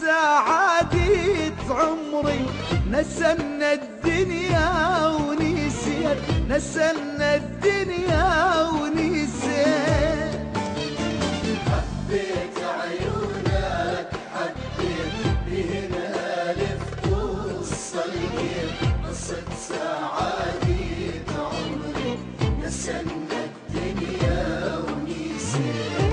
سعادة عمري، نسلنا الدنيا ونسيت، نسلنا الدنيا ونسيت. حبيت عيونك حبيت بهنا لفت الصليب، قصة سعادة عمري نسلنا الدنيا ونسيت.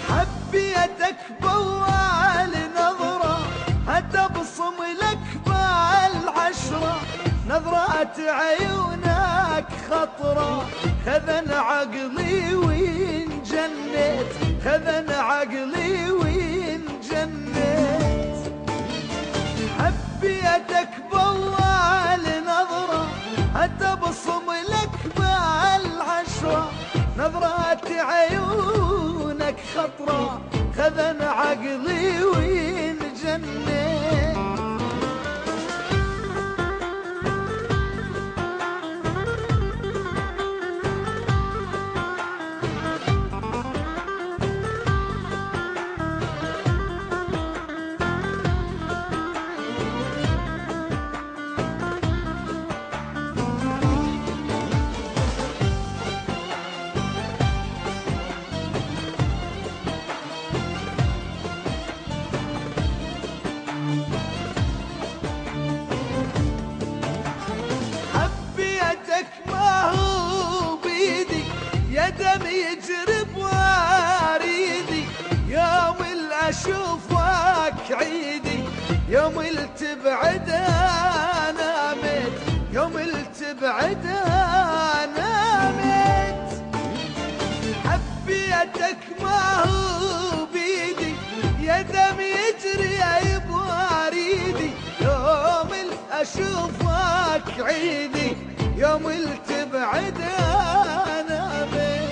حبيتك بأول نظرة، هتبصم لك بالعشرة، نظرات عيونك خطرة، خذن عقلي وانجنيت، خذن عقلي وانجنيت. حبيتك بأول نظرة، هتبصم لك بالعشرة، نظرات عيونك خطرة، خذن عقلي وانجنيت. ما هو بيدي يا دم يجري بواريدي، يوم اللي اشوفك عيدي، يوم اللي تبعد انا ميت، يوم اللي تبعد انا ميت. حبيتك ما هو بيدي يا دم يجري يا بواريدي، يوم اللي اشوفك عيدي، يوم اللي تبعد انا بيك.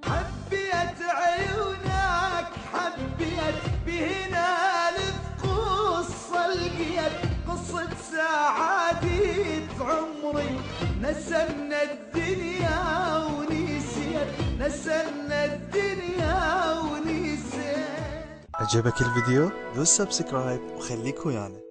حبيت عيونك حبيت بهنا قصة سعادة عمري، نسلنا الدنيا ونسيت، نسلنا الدنيا ونسيت. عجبك الفيديو؟ دوس سبسكرايب وخليك ويانا.